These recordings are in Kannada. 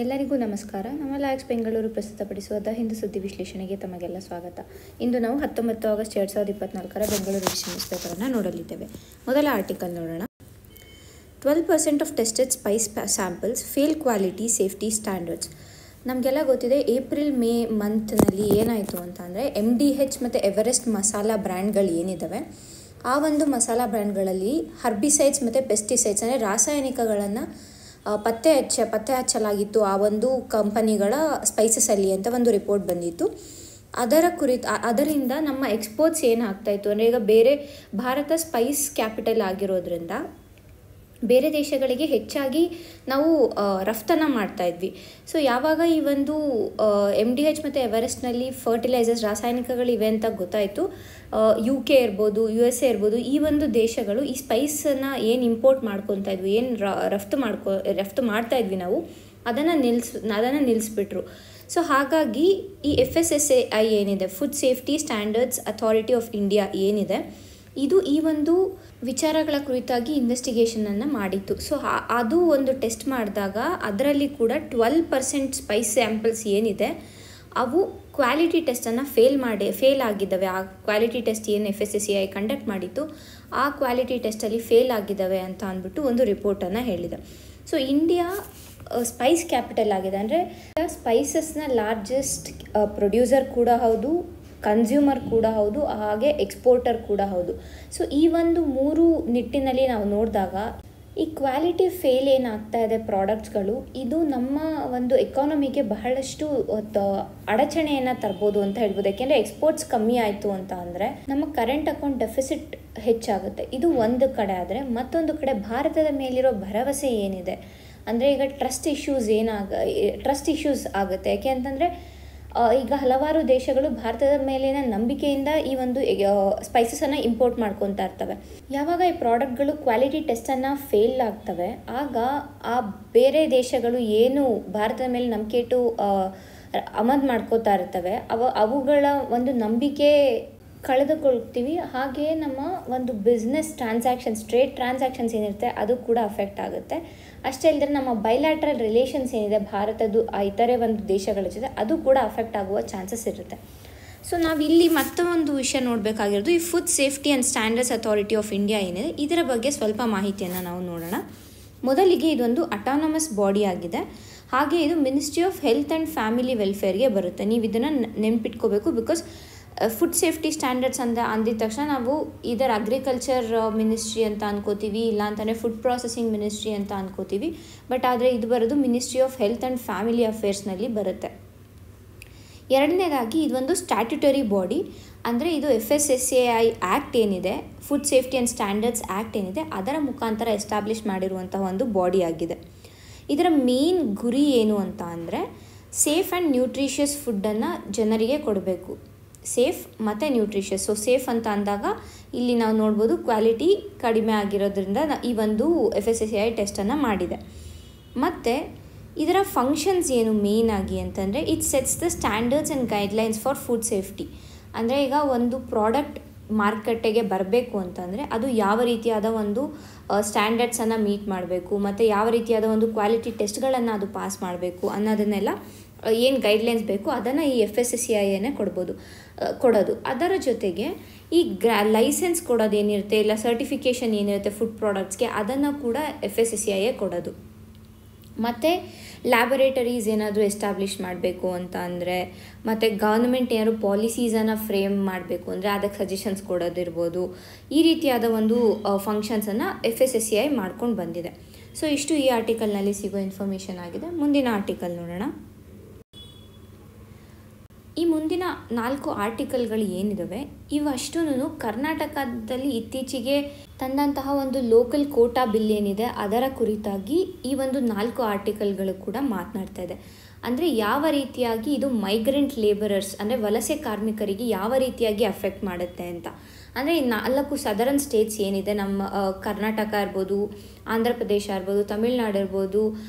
ಎಲ್ಲರಿಗೂ ನಮಸ್ಕಾರ. ನಮ್ಮ ಲ್ಯಾಕ್ಸ್ ಬೆಂಗಳೂರು ಪ್ರಸ್ತುತಪಡಿಸುವ ದ ಹಿಂದೂ ಸುದ್ದಿ ವಿಶ್ಲೇಷಣೆಗೆ ತಮಗೆಲ್ಲ ಸ್ವಾಗತ. ಇಂದು ನಾವು 19 ಆಗಸ್ಟ್ 2024 ಬೆಂಗಳೂರು ಎಡಿಷನ್ ನ್ಯೂಸ್ ಪೇಪರನ್ನು ನೋಡಲಿದ್ದೇವೆ. ಮೊದಲ ಆರ್ಟಿಕಲ್ ನೋಡೋಣ. 12% of tested Spice samples fail quality safety standards. ನಮಗೆಲ್ಲ ಗೊತ್ತಿದೆ, ಏಪ್ರಿಲ್ ಮೇ ಮಂತ್ನಲ್ಲಿ ಏನಾಯಿತು ಅಂತ ಅಂದರೆ MDH ಮತ್ತು ಎವರೆಸ್ಟ್ ಮಸಾಲಾ ಬ್ರ್ಯಾಂಡ್ಗಳು ಏನಿದ್ದಾವೆ, ಆ ಒಂದು ಮಸಾಲಾ ಬ್ರ್ಯಾಂಡ್ಗಳಲ್ಲಿ ಹರ್ಬಿಸೈಡ್ಸ್ ಮತ್ತು ಪೆಸ್ಟಿಸೈಡ್ಸ್ ಅಂದರೆ ರಾಸಾಯನಿಕಗಳನ್ನು ಪತ್ತೆ ಹಚ್ಚಲಾಗಿತ್ತು ಆ ಒಂದು ಕಂಪನಿಗಳ ಸ್ಪೈಸಸಲ್ಲಿ ಅಂತ ಒಂದು ರಿಪೋರ್ಟ್ ಬಂದಿತ್ತು. ಅದರಿಂದ ನಮ್ಮ ಎಕ್ಸ್ಪೋರ್ಟ್ಸ್ ಏನಾಗ್ತಾಯಿತ್ತು ಅಂದರೆ, ಈಗ ಬೇರೆ ಭಾರತ ಸ್ಪೈಸ್ ಕ್ಯಾಪಿಟಲ್ ಆಗಿರೋದ್ರಿಂದ ಬೇರೆ ದೇಶಗಳಿಗೆ ಹೆಚ್ಚಾಗಿ ನಾವು ರಫ್ತನ್ನು ಮಾಡ್ತಾಯಿದ್ವಿ. ಸೊ ಯಾವಾಗ ಈ ಒಂದು MDH ಮತ್ತು ಎವರೆಸ್ಟ್ನಲ್ಲಿ ಫರ್ಟಿಲೈಸರ್ಸ್ ರಾಸಾಯನಿಕಗಳಿವೆ ಅಂತ ಗೊತ್ತಾಯಿತು, UK ಇರ್ಬೋದು, USA ಇರ್ಬೋದು, ಈ ಒಂದು ದೇಶಗಳು ಈ ಸ್ಪೈಸನ್ನು ಏನು ಇಂಪೋರ್ಟ್ ಮಾಡ್ಕೊತಾ ಇದ್ವಿ, ಏನು ರಫ್ತು ಮಾಡ್ತಾಯಿದ್ವಿ ನಾವು, ಅದನ್ನು ನಿಲ್ಲಿಸ್ಬಿಟ್ರು. ಸೊ ಹಾಗಾಗಿ ಈ FSSAI ಏನಿದೆ, food safety standards authority of India ಏನಿದೆ, ಇದು ಈ ಒಂದು ವಿಚಾರಗಳ ಕುರಿತಾಗಿ ಇನ್ವೆಸ್ಟಿಗೇಷನನ್ನು ಮಾಡಿತ್ತು. ಸೊ ಅದು ಒಂದು ಟೆಸ್ಟ್ ಮಾಡಿದಾಗ ಅದರಲ್ಲಿ ಕೂಡ 12% ಸ್ಪೈಸ್ ಸ್ಯಾಂಪಲ್ಸ್ ಏನಿದೆ ಅವು ಕ್ವಾಲಿಟಿ ಟೆಸ್ಟನ್ನು ಫೇಲ್ ಆಗಿದ್ದಾವೆ. ಆ ಕ್ವಾಲಿಟಿ ಟೆಸ್ಟ್ ಏನು FSSAI ಕಂಡಕ್ಟ್ ಮಾಡಿತ್ತು, ಆ ಕ್ವಾಲಿಟಿ ಟೆಸ್ಟಲ್ಲಿ ಫೇಲ್ ಆಗಿದ್ದಾವೆ ಅಂತ ಅಂದ್ಬಿಟ್ಟು ಒಂದು ರಿಪೋರ್ಟನ್ನು ಹೇಳಿದೆ. ಸೊ ಇಂಡಿಯಾ ಸ್ಪೈಸ್ ಕ್ಯಾಪಿಟಲ್ ಆಗಿದೆ, ಅಂದರೆ ಸ್ಪೈಸಸ್ನ ಲಾರ್ಜೆಸ್ಟ್ ಪ್ರೊಡ್ಯೂಸರ್ ಕೂಡ ಹೌದು, ಕನ್ಸ್ಯೂಮರ್ ಕೂಡ ಹೌದು, ಹಾಗೆ ಎಕ್ಸ್ಪೋರ್ಟರ್ ಕೂಡ ಹೌದು. ಸೊ ಈ ಒಂದು ಮೂರು ನಿಟ್ಟಿನಲ್ಲಿ ನಾವು ನೋಡಿದಾಗ ಈ ಕ್ವಾಲಿಟಿ ಫೇಲ್ ಏನಾಗ್ತಾ ಇದೆ ಪ್ರಾಡಕ್ಟ್ಸ್ಗಳು, ಇದು ನಮ್ಮ ಒಂದು ಎಕಾನಮಿಗೆ ಬಹಳಷ್ಟು ಅಡಚಣೆಯನ್ನು ತರ್ಬೋದು ಅಂತ ಹೇಳ್ಬೋದು. ಯಾಕೆಂದರೆ ಎಕ್ಸ್ಪೋರ್ಟ್ಸ್ ಕಮ್ಮಿ ಆಯಿತು ಅಂತ ಅಂದರೆ ನಮ್ಮ ಕರೆಂಟ್ ಅಕೌಂಟ್ ಡೆಫಿಸಿಟ್ ಹೆಚ್ಚಾಗುತ್ತೆ. ಇದು ಒಂದು ಕಡೆ. ಆದರೆ ಮತ್ತೊಂದು ಕಡೆ ಭಾರತದ ಮೇಲಿರೋ ಭರವಸೆ ಏನಿದೆ ಅಂದರೆ, ಈಗ ಟ್ರಸ್ಟ್ ಇಶ್ಯೂಸ್ ಆಗುತ್ತೆ. ಯಾಕೆ ಅಂತಂದರೆ ಈಗ ಹಲವಾರು ದೇಶಗಳು ಭಾರತದ ಮೇಲಿನ ನಂಬಿಕೆಯಿಂದ ಈ ಒಂದು ಸ್ಪೈಸಸನ್ನು ಇಂಪೋರ್ಟ್ ಮಾಡ್ಕೊತಾ ಇರ್ತವೆ. ಯಾವಾಗ ಈ ಪ್ರಾಡಕ್ಟ್ಗಳು ಕ್ವಾಲಿಟಿ ಟೆಸ್ಟನ್ನು ಫೇಲ್ ಆಗ್ತವೆ, ಆಗ ಆ ಬೇರೆ ದೇಶಗಳು ಏನು ಭಾರತದ ಮೇಲೆ ನಂಬಿಕೆ ಇಟ್ಟು ಆಮದು ಮಾಡ್ಕೋತಾ ಇರ್ತವೆ, ಅವುಗಳ ಒಂದು ನಂಬಿಕೆ ಕಳೆದುಕೊಳ್ತೀವಿ. ಹಾಗೆಯೇ ನಮ್ಮ ಒಂದು ಬಿಸ್ನೆಸ್ ಟ್ರಾನ್ಸಾಕ್ಷನ್ಸ್, ಟ್ರೇಡ್ ಟ್ರಾನ್ಸಾಕ್ಷನ್ಸ್ ಏನಿರುತ್ತೆ ಅದು ಕೂಡ ಅಫೆಕ್ಟ್ ಆಗುತ್ತೆ. ಅಷ್ಟೇ ಅಲ್ಲದೆ ನಮ್ಮ ಬೈಲ್ಯಾಟ್ರಲ್ ರಿಲೇಷನ್ಸ್ ಏನಿದೆ ಭಾರತದ್ದು ಇತರೆ ಒಂದು ದೇಶಗಳ ಜೊತೆ, ಅದು ಕೂಡ ಅಫೆಕ್ಟ್ ಆಗುವ ಚಾನ್ಸಸ್ ಇರುತ್ತೆ. ಸೊ ನಾವಿಲ್ಲಿ ಮತ್ತೊಂದು ವಿಷಯ ನೋಡಬೇಕಾಗಿರೋದು, ಈ food safety and standards authority of India ಏನಿದೆ, ಇದರ ಬಗ್ಗೆ ಸ್ವಲ್ಪ ಮಾಹಿತಿಯನ್ನು ನಾವು ನೋಡೋಣ. ಮೊದಲಿಗೆ ಇದೊಂದು ಅಟಾನಮಸ್ ಬಾಡಿ ಆಗಿದೆ. ಹಾಗೆ ಇದು ministry of health and family ವೆಲ್ಫೇರ್ಗೆ ಬರುತ್ತೆ. ನೀವು ಇದನ್ನು ನೆನ್ಪಿಟ್ಕೋಬೇಕು. ಬಿಕಾಸ್ ಫುಡ್ ಸೇಫ್ಟಿ ಸ್ಟ್ಯಾಂಡರ್ಡ್ಸ್ ಅಂದಿದ ತಕ್ಷಣ ನಾವು ಇದರ ಅಗ್ರಿಕಲ್ಚರ್ ಮಿನಿಸ್ಟ್ರಿ ಅಂತ ಅನ್ಕೋತೀವಿ, ಇಲ್ಲ ಅಂತಲೇ ಫುಡ್ ಪ್ರಾಸೆಸಿಂಗ್ ಮಿನಿಸ್ಟ್ರಿ ಅಂತ ಅನ್ಕೋತೀವಿ. ಬಟ್ ಆದರೆ ಇದು ಬರೋದು ministry of health and family ಅಫೇರ್ಸ್ನಲ್ಲಿ ಬರುತ್ತೆ. ಎರಡನೇದಾಗಿ ಇದೊಂದು ಸ್ಟ್ಯಾಟ್ಯುಟರಿ ಬಾಡಿ, ಅಂದರೆ ಇದು FSSAI ಆ್ಯಕ್ಟ್ ಏನಿದೆ, food safety and standards act ಏನಿದೆ, ಅದರ ಮುಖಾಂತರ ಎಸ್ಟಾಬ್ಲಿಷ್ ಮಾಡಿರುವಂತಹ ಒಂದು ಬಾಡಿ ಆಗಿದೆ. ಇದರ ಮೇನ್ ಗುರಿ ಏನು ಅಂತ ಅಂದರೆ, ಸೇಫ್ ಆ್ಯಂಡ್ ನ್ಯೂಟ್ರಿಷಿಯಸ್ ಫುಡ್ಡನ್ನು ಜನರಿಗೆ ಕೊಡಬೇಕು. ಸೇಫ್ ಮತ್ತು ನ್ಯೂಟ್ರಿಷಿಯಸ್. ಸೊ ಸೇಫ್ ಅಂತ ಅಂದಾಗ ಇಲ್ಲಿ ನಾವು ನೋಡ್ಬೋದು ಕ್ವಾಲಿಟಿ ಕಡಿಮೆ ಆಗಿರೋದ್ರಿಂದ ಈ ಒಂದು FSSAI ಟೆಸ್ಟನ್ನು ಮಾಡಿದೆ. ಮತ್ತು ಇದರ ಫಂಕ್ಷನ್ಸ್ ಏನು ಮೇನ್ ಆಗಿ ಅಂತಂದರೆ, it sets the standards and guidelines for food safety. ಅಂದರೆ ಈಗ ಒಂದು ಪ್ರಾಡಕ್ಟ್ ಮಾರ್ಕೆಟಿಗೆ ಬರಬೇಕು ಅಂತಂದರೆ ಅದು ಯಾವ ರೀತಿಯಾದ ಒಂದು ಸ್ಟ್ಯಾಂಡರ್ಡ್ಸನ್ನು ಮೀಟ್ ಮಾಡಬೇಕು, ಮತ್ತು ಯಾವ ರೀತಿಯಾದ ಒಂದು ಕ್ವಾಲಿಟಿ ಟೆಸ್ಟ್ಗಳನ್ನು ಅದು ಪಾಸ್ ಮಾಡಬೇಕು ಅನ್ನೋದನ್ನೆಲ್ಲ ಏನು ಗೈಡ್ಲೈನ್ಸ್ ಬೇಕು ಅದನ್ನು ಈ FSSAIನೇ ಕೊಡೋದು. ಅದರ ಜೊತೆಗೆ ಈ ಲೈಸೆನ್ಸ್ ಕೊಡೋದೇನಿರುತ್ತೆ, ಇಲ್ಲ ಸರ್ಟಿಫಿಕೇಷನ್ ಏನಿರುತ್ತೆ ಫುಡ್ ಪ್ರಾಡಕ್ಟ್ಸ್ಗೆ, ಅದನ್ನು ಕೂಡ FSSAI ಕೊಡೋದು. ಮತ್ತು ಲ್ಯಾಬೊರೇಟರೀಸ್ ಏನಾದರೂ ಎಸ್ಟಾಬ್ಲಿಷ್ ಮಾಡಬೇಕು ಅಂತ ಅಂದರೆ, ಮತ್ತು ಗೌರ್ಮೆಂಟ್ ಏನಾದ್ರು ಪಾಲಿಸೀಸನ್ನು ಫ್ರೇಮ್ ಮಾಡಬೇಕು ಅಂದರೆ ಅದಕ್ಕೆ ಸಜೆಷನ್ಸ್ ಕೊಡೋದಿರ್ಬೋದು. ಈ ರೀತಿಯಾದ ಒಂದು ಫಂಕ್ಷನ್ಸನ್ನು FSSAI ಮಾಡ್ಕೊಂಡು ಬಂದಿದೆ. ಸೊ ಇಷ್ಟು ಈ ಆರ್ಟಿಕಲ್ನಲ್ಲಿ ಸಿಗೋ ಇನ್ಫಾರ್ಮೇಷನ್ ಆಗಿದೆ. ಮುಂದಿನ ಆರ್ಟಿಕಲ್ ನೋಡೋಣ. ಈ ಮುಂದಿನ 4 ಆರ್ಟಿಕಲ್ಗಳು ಏನಿದ್ದಾವೆ ಇವಷ್ಟೂ ಕರ್ನಾಟಕದಲ್ಲಿ ಇತ್ತೀಚೆಗೆ ತಂದಂತಹ ಒಂದು ಲೋಕಲ್ ಕೋಟಾ ಬಿಲ್ ಏನಿದೆ ಅದರ ಕುರಿತಾಗಿ ಈ ಒಂದು 4 ಆರ್ಟಿಕಲ್ಗಳು ಕೂಡ ಮಾತನಾಡ್ತಾ ಇದೆ. ಅಂದರೆ ಯಾವ ರೀತಿಯಾಗಿ ಇದು ಮೈಗ್ರೆಂಟ್ ಲೇಬರರ್ಸ್ ಅಂದರೆ ವಲಸೆ ಕಾರ್ಮಿಕರಿಗೆ ಯಾವ ರೀತಿಯಾಗಿ ಅಫೆಕ್ಟ್ ಮಾಡುತ್ತೆ ಅಂತ. ಅಂದರೆ ಈ 4 ಸದರನ್ ಸ್ಟೇಟ್ಸ್ ಏನಿದೆ, ನಮ್ಮ ಕರ್ನಾಟಕ ಇರ್ಬೋದು, ಆಂಧ್ರ ಪ್ರದೇಶ ಇರ್ಬೋದು, ತಮಿಳುನಾಡು ಇರ್ಬೋದು,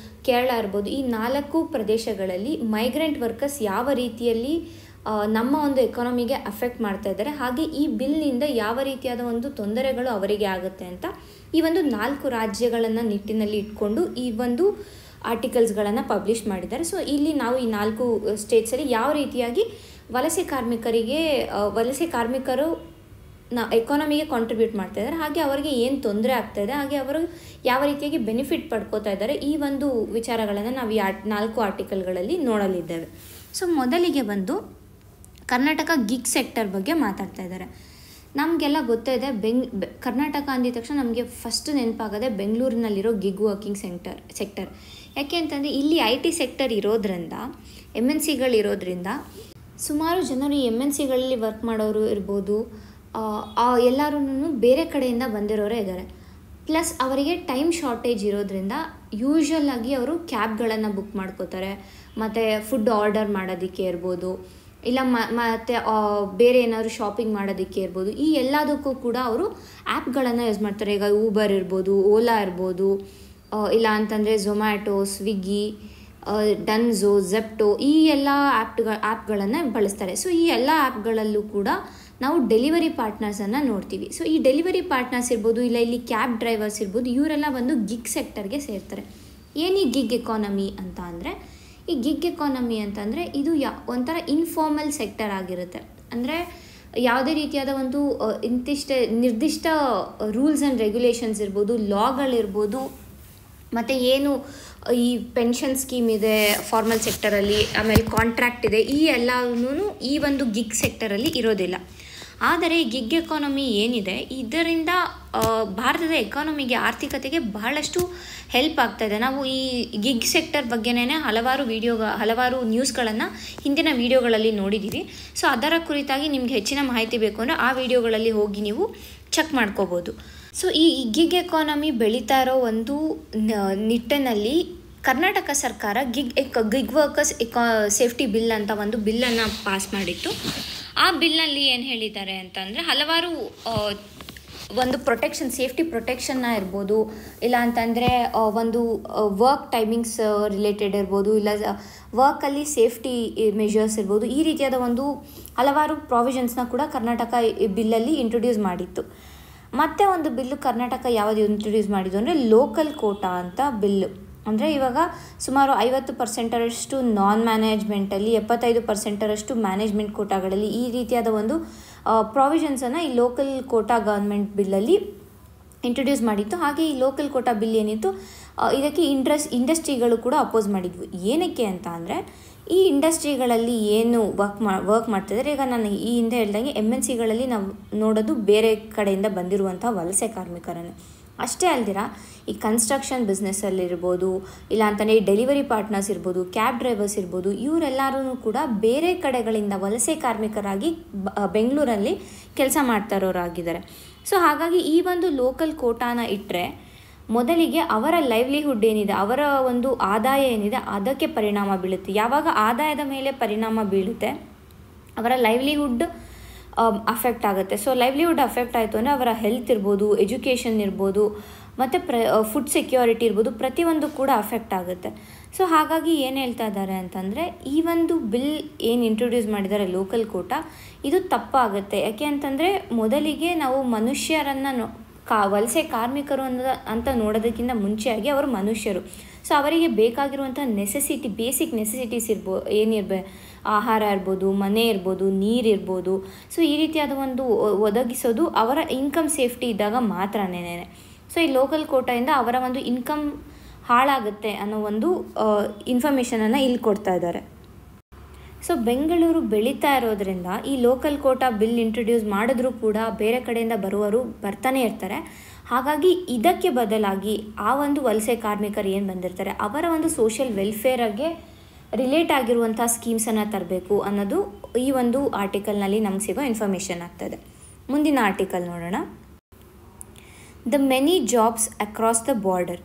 ಕೇರಳ ಇರ್ಬೋದು, ಈ 4 ಪ್ರದೇಶಗಳಲ್ಲಿ ಮೈಗ್ರೆಂಟ್ ವರ್ಕರ್ಸ್ ಯಾವ ರೀತಿಯಲ್ಲಿ ನಮ್ಮ ಒಂದು ಎಕಾನಮಿಗೆ ಅಫೆಕ್ಟ್ ಮಾಡ್ತಾ ಇದ್ದಾರೆ, ಹಾಗೆ ಈ ಬಿಲ್ನಿಂದ ಯಾವ ರೀತಿಯಾದ ಒಂದು ತೊಂದರೆಗಳು ಅವರಿಗೆ ಆಗುತ್ತೆ ಅಂತ ಈ ಒಂದು 4 ರಾಜ್ಯಗಳನ್ನು ನಿಟ್ಟಿನಲ್ಲಿ ಇಟ್ಕೊಂಡು ಈ ಒಂದು ಆರ್ಟಿಕಲ್ಸ್ಗಳನ್ನು ಪಬ್ಲಿಷ್ ಮಾಡಿದ್ದಾರೆ. ಸೊ ಇಲ್ಲಿ ನಾವು ಈ 4 ಸ್ಟೇಟ್ಸಲ್ಲಿ ಯಾವ ರೀತಿಯಾಗಿ ವಲಸೆ ಕಾರ್ಮಿಕರು ಎಕಾನಮಿಗೆ ಕಾಂಟ್ರಿಬ್ಯೂಟ್ ಮಾಡ್ತಾ ಇದ್ದಾರೆ, ಹಾಗೆ ಅವರಿಗೆ ಏನು ತೊಂದರೆ ಆಗ್ತಾ ಇದೆ, ಹಾಗೆ ಅವರು ಯಾವ ರೀತಿಯಾಗಿ ಬೆನಿಫಿಟ್ ಪಡ್ಕೋತಾ ಇದ್ದಾರೆ, ಈ ಒಂದು ವಿಚಾರಗಳನ್ನು ನಾವು ಈ 4 ಆರ್ಟಿಕಲ್ಗಳಲ್ಲಿ ನೋಡಲಿದ್ದೇವೆ. ಸೊ ಮೊದಲಿಗೆ ಬಂದು ಕರ್ನಾಟಕ ಗಿಗ್ ಸೆಕ್ಟರ್ ಬಗ್ಗೆ ಮಾತಾಡ್ತಾ ಇದ್ದಾರೆ. ನಮಗೆಲ್ಲ ಗೊತ್ತಿದೆ ಕರ್ನಾಟಕ ಅಂದಿದ ತಕ್ಷಣ ನಮಗೆ ಫಸ್ಟ್ ನೆನಪಾಗೋದೆ ಬೆಂಗಳೂರಿನಲ್ಲಿರೋ ಗಿಗ್ ವರ್ಕಿಂಗ್ ಸೆಕ್ಟರ್. ಯಾಕೆ ಅಂತಂದರೆ ಇಲ್ಲಿ IT ಸೆಕ್ಟರ್ ಇರೋದ್ರಿಂದ, MNCಗಳಿರೋದ್ರಿಂದ ಸುಮಾರು ಜನರು ಈ MNCಗಳಲ್ಲಿ ವರ್ಕ್ ಮಾಡೋರು ಇರ್ಬೋದು, ಎಲ್ಲರೂ ಬೇರೆ ಕಡೆಯಿಂದ ಬಂದಿರೋರೇ ಇದ್ದಾರೆ. ಪ್ಲಸ್ ಅವರಿಗೆ ಟೈಮ್ ಶಾರ್ಟೇಜ್ ಇರೋದ್ರಿಂದ ಯೂಶ್ವಲ್ ಆಗಿ ಅವರು ಕ್ಯಾಬ್ಗಳನ್ನು ಬುಕ್ ಮಾಡ್ಕೋತಾರೆ, ಮತ್ತು ಫುಡ್ ಆರ್ಡರ್ ಮಾಡೋದಕ್ಕೆ ಇರ್ಬೋದು, ಇಲ್ಲ ಮತ್ತು ಬೇರೆ ಏನಾದರೂ ಶಾಪಿಂಗ್ ಮಾಡೋದಕ್ಕೆ ಇರ್ಬೋದು, ಈ ಎಲ್ಲದಕ್ಕೂ ಕೂಡ ಅವರು ಆ್ಯಪ್ಗಳನ್ನು ಯೂಸ್ ಮಾಡ್ತಾರೆ. ಈಗ ಊಬರ್ ಇರ್ಬೋದು, ಓಲಾ ಇರ್ಬೋದು, ಇಲ್ಲ ಅಂತಂದರೆ ಝೊಮ್ಯಾಟೊ, ಸ್ವಿಗ್ಗಿ, ಡನ್ಝೋ, ಝೆಪ್ಟೋ, ಈ ಎಲ್ಲ ಆ್ಯಪ್ಗಳನ್ನು ಬಳಸ್ತಾರೆ. ಸೊ ಈ ಎಲ್ಲ ಆ್ಯಪ್ಗಳಲ್ಲೂ ಕೂಡ ನಾವು ಡೆಲಿವರಿ ಪಾರ್ಟ್ನರ್ಸನ್ನು ನೋಡ್ತೀವಿ. ಸೊ ಈ ಡೆಲಿವರಿ ಪಾರ್ಟ್ನರ್ಸ್ ಇರ್ಬೋದು, ಇಲ್ಲ ಇಲ್ಲಿ ಕ್ಯಾಬ್ ಡ್ರೈವರ್ಸ್ ಇರ್ಬೋದು, ಇವರೆಲ್ಲ ಬಂದು ಗಿಗ್ ಸೆಕ್ಟರ್ಗೆ ಸೇರ್ತಾರೆ. ಏನು ಈ ಗಿಗ್ ಎಕಾನಮಿ ಅಂತ ಅಂದರೆ, ಈ ಗಿಗ್ ಎಕಾನಮಿ ಅಂತಂದರೆ ಇದು ಒಂಥರ ಇನ್ಫಾರ್ಮಲ್ ಸೆಕ್ಟರ್ ಆಗಿರುತ್ತೆ. ಅಂದರೆ ಯಾವುದೇ ರೀತಿಯಾದ ಒಂದು ನಿರ್ದಿಷ್ಟ ರೂಲ್ಸ್ ಆ್ಯಂಡ್ ರೆಗ್ಯುಲೇಷನ್ಸ್ ಇರ್ಬೋದು, ಲಾಗಳಿರ್ಬೋದು, ಮತ್ತು ಏನು ಈ ಪೆನ್ಷನ್ ಸ್ಕೀಮ್ ಇದೆ ಫಾರ್ಮಲ್ ಸೆಕ್ಟರಲ್ಲಿ, ಆಮೇಲೆ ಕಾಂಟ್ರಾಕ್ಟ್ ಇದೆ, ಈ ಎಲ್ಲವೂ ಈ ಒಂದು ಗಿಗ್ ಸೆಕ್ಟರಲ್ಲಿ ಇರೋದಿಲ್ಲ. ಆದರೆ ಈ ಗಿಗ್ ಎಕಾನಮಿ ಏನಿದೆ, ಇದರಿಂದ ಭಾರತದ ಎಕಾನಮಿಗೆ, ಆರ್ಥಿಕತೆಗೆ ಬಹಳಷ್ಟು ಹೆಲ್ಪ್ ಆಗ್ತಾಯಿದೆ. ನಾವು ಈ ಗಿಗ್ ಸೆಕ್ಟರ್ ಬಗ್ಗೆನೇ ಹಲವಾರು ನ್ಯೂಸ್ಗಳನ್ನು ಹಿಂದಿನ ವೀಡಿಯೋಗಳಲ್ಲಿ ನೋಡಿದ್ದೀವಿ. ಸೊ ಅದರ ಕುರಿತಾಗಿ ನಿಮ್ಗೆ ಹೆಚ್ಚಿನ ಮಾಹಿತಿ ಬೇಕು ಅಂದರೆ ಆ ವಿಡಿಯೋಗಳಲ್ಲಿ ಹೋಗಿ ನೀವು ಚೆಕ್ ಮಾಡ್ಕೋಬೋದು. ಸೊ ಈ ಗಿಗ್ ಎಕಾನಮಿ ಬೆಳೀತಾ ಇರೋ ಒಂದು ನಿಟ್ಟಿನಲ್ಲಿ ಕರ್ನಾಟಕ ಸರ್ಕಾರ ಗಿಗ್ ವರ್ಕರ್ಸ್ ಸೇಫ್ಟಿ ಬಿಲ್ ಅಂತ ಒಂದು ಬಿಲ್ಲನ್ನು ಪಾಸ್ ಮಾಡಿತ್ತು. ಆ ಬಿಲ್ನಲ್ಲಿ ಏನು ಹೇಳಿದ್ದಾರೆ ಅಂತಂದರೆ, ಹಲವಾರು ಒಂದು ಸೇಫ್ಟಿ ಪ್ರೊಟೆಕ್ಷನ್ನ ಇರ್ಬೋದು, ಇಲ್ಲ ಅಂತಂದರೆ ಒಂದು ವರ್ಕ್ ಟೈಮಿಂಗ್ಸ್ ರಿಲೇಟೆಡ್ ಇರ್ಬೋದು, ಇಲ್ಲ ವರ್ಕಲ್ಲಿ ಸೇಫ್ಟಿ ಮೆಷರ್ಸ್ ಇರ್ಬೋದು, ಈ ರೀತಿಯಾದ ಒಂದು ಹಲವಾರು ಪ್ರಾವಿಷನ್ಸ್ನ ಕೂಡ ಕರ್ನಾಟಕ ಬಿಲ್ಲಲ್ಲಿ ಇಂಟ್ರೊಡ್ಯೂಸ್ ಮಾಡಿತ್ತು. ಮತ್ತೆ ಒಂದು ಬಿಲ್ಲು ಕರ್ನಾಟಕ ಯಾವುದು ಇಂಟ್ರೊಡ್ಯೂಸ್ ಮಾಡಿದ್ದು ಅಂದರೆ ಲೋಕಲ್ ಕೋಟಾ ಅಂತ ಬಿಲ್ಲು. ಅಂದರೆ ಇವಾಗ ಸುಮಾರು 50% ನಾನ್ ಮ್ಯಾನೇಜ್ಮೆಂಟಲ್ಲಿ, 75% ಮ್ಯಾನೇಜ್ಮೆಂಟ್ ಕೋಟಾಗಳಲ್ಲಿ ಈ ರೀತಿಯಾದ ಒಂದು ಪ್ರಾವಿಷನ್ಸನ್ನು ಈ ಲೋಕಲ್ ಕೋಟಾ ಗೌರ್ಮೆಂಟ್ ಬಿಲ್ಲಲ್ಲಿ ಇಂಟ್ರೊಡ್ಯೂಸ್ ಮಾಡಿತ್ತು. ಹಾಗೆ ಈ ಲೋಕಲ್ ಕೋಟಾ ಬಿಲ್ ಏನಿತ್ತು, ಇದಕ್ಕೆ ಇಂಡಸ್ಟ್ರಿಗಳು ಕೂಡ ಅಪೋಸ್ ಮಾಡಿದ್ವು. ಏನಕ್ಕೆ ಅಂತ ಅಂದರೆ, ಈ ಇಂಡಸ್ಟ್ರಿಗಳಲ್ಲಿ ಏನು ವರ್ಕ್ ಮಾಡ್ತಿದ್ದಾರೆ, ಈಗ ನಾನು ಈ ಹಿಂದೆ ಹೇಳ್ದಂಗೆ MNCಗಳಲ್ಲಿ ನಾವು ನೋಡೋದು ಬೇರೆ ಕಡೆಯಿಂದ ಬಂದಿರುವಂಥ ವಲಸೆ ಕಾರ್ಮಿಕರನ್ನು. ಅಷ್ಟೇ ಅಲ್ದಿರ ಈ ಕನ್ಸ್ಟ್ರಕ್ಷನ್ ಬಿಸ್ನೆಸ್ಸಲ್ಲಿರ್ಬೋದು, ಇಲ್ಲ ಅಂತಲೇ ಡೆಲಿವರಿ ಪಾರ್ಟ್ನರ್ಸ್ ಇರ್ಬೋದು, ಕ್ಯಾಬ್ ಡ್ರೈವರ್ಸ್ ಇರ್ಬೋದು, ಇವರೆಲ್ಲರೂ ಕೂಡ ಬೇರೆ ಕಡೆಗಳಿಂದ ವಲಸೆ ಕಾರ್ಮಿಕರಾಗಿ ಬೆಂಗಳೂರಲ್ಲಿ ಕೆಲಸ ಮಾಡ್ತಾ ಇರೋರಾಗಿದ್ದಾರೆ. ಸೊ ಹಾಗಾಗಿ ಈ ಒಂದು ಲೋಕಲ್ ಕೋಟಾನ ಇಟ್ಟರೆ ಮೊದಲಿಗೆ ಅವರ ಲೈವ್ಲಿಹುಡ್ ಏನಿದೆ, ಅವರ ಒಂದು ಆದಾಯ ಏನಿದೆ, ಅದಕ್ಕೆ ಪರಿಣಾಮ ಬೀಳುತ್ತೆ. ಯಾವಾಗ ಆದಾಯದ ಮೇಲೆ ಪರಿಣಾಮ ಬೀಳುತ್ತೆ, ಅವರ ಲೈವ್ಲಿಹುಡ್ ಅಫೆಕ್ಟ್ ಆಗುತ್ತೆ. ಸೊ ಲೈವ್ಲಿಹುಡ್ ಅಫೆಕ್ಟ್ ಆಯಿತು ಅಂದರೆ ಅವರ ಹೆಲ್ತ್ ಇರ್ಬೋದು, ಎಜುಕೇಷನ್ ಇರ್ಬೋದು, ಮತ್ತು ಫುಡ್ ಸೆಕ್ಯೂರಿಟಿ ಇರ್ಬೋದು, ಪ್ರತಿಯೊಂದು ಕೂಡ ಅಫೆಕ್ಟ್ ಆಗುತ್ತೆ. ಸೊ ಹಾಗಾಗಿ ಏನು ಹೇಳ್ತಾ ಇದ್ದಾರೆ ಅಂತಂದರೆ, ಈ ಒಂದು ಬಿಲ್ ಏನು ಇಂಟ್ರೊಡ್ಯೂಸ್ ಮಾಡಿದ್ದಾರೆ ಲೋಕಲ್ ಕೋಟಾ, ಇದು ತಪ್ಪಾಗುತ್ತೆ. ಯಾಕೆ ಅಂತಂದರೆ, ಮೊದಲಿಗೆ ನಾವು ಮನುಷ್ಯರನ್ನು ವಲಸೆ ಕಾರ್ಮಿಕರು ಅಂತ ನೋಡೋದಕ್ಕಿಂತ ಮುಂಚೆಯಾಗಿ ಅವರು ಮನುಷ್ಯರು. ಸೊ ಅವರಿಗೆ ಬೇಕಾಗಿರುವಂಥ ಬೇಸಿಕ್ ನೆಸೆಸಿಟೀಸ್ ಆಹಾರ ಇರ್ಬೋದು, ಮನೆ ಇರ್ಬೋದು, ನೀರಿರ್ಬೋದು. ಸೊ ಈ ರೀತಿಯಾದ ಒಂದು ಒದಗಿಸೋದು ಅವರ ಇನ್ಕಮ್ ಸೇಫ್ಟಿ ಇದ್ದಾಗ ಮಾತ್ರನೇ. ಸೊ ಈ ಲೋಕಲ್ ಕೋಟಾಯಿಂದ ಅವರ ಒಂದು ಇನ್ಕಮ್ ಹಾಳಾಗುತ್ತೆ ಅನ್ನೋ ಒಂದು ಇನ್ಫಾರ್ಮೇಷನನ್ನು ಇಲ್ಲಿ ಕೊಡ್ತಾ ಇದ್ದಾರೆ. ಸೊ ಬೆಂಗಳೂರು ಬೆಳೀತಾ ಇರೋದ್ರಿಂದ ಈ ಲೋಕಲ್ ಕೋಟಾ ಬಿಲ್ ಇಂಟ್ರೊಡ್ಯೂಸ್ ಮಾಡಿದ್ರೂ ಕೂಡ ಬೇರೆ ಕಡೆಯಿಂದ ಬರುವವರು ಬರ್ತಾನೆ ಇರ್ತಾರೆ. ಹಾಗಾಗಿ ಇದಕ್ಕೆ ಬದಲಾಗಿ ಆ ಒಂದು ವಲಸೆ ಕಾರ್ಮಿಕರು ಏನು ಬಂದಿರ್ತಾರೆ ಅವರ ಒಂದು ಸೋಷಿಯಲ್ ವೆಲ್ಫೇರ್ಗೆ ರಿಲೇಟ್ ಆಗಿರುವಂಥ ಸ್ಕೀಮ್ಸನ್ನು ತರಬೇಕು ಅನ್ನೋದು ಈ ಒಂದು ಆರ್ಟಿಕಲ್ನಲ್ಲಿ ನಮ್ಗೆ ಸಿಗೋ ಇನ್ಫಾರ್ಮೇಷನ್ ಆಗ್ತದೆ. ಮುಂದಿನ ಆರ್ಟಿಕಲ್ ನೋಡೋಣ. The many jobs across the border.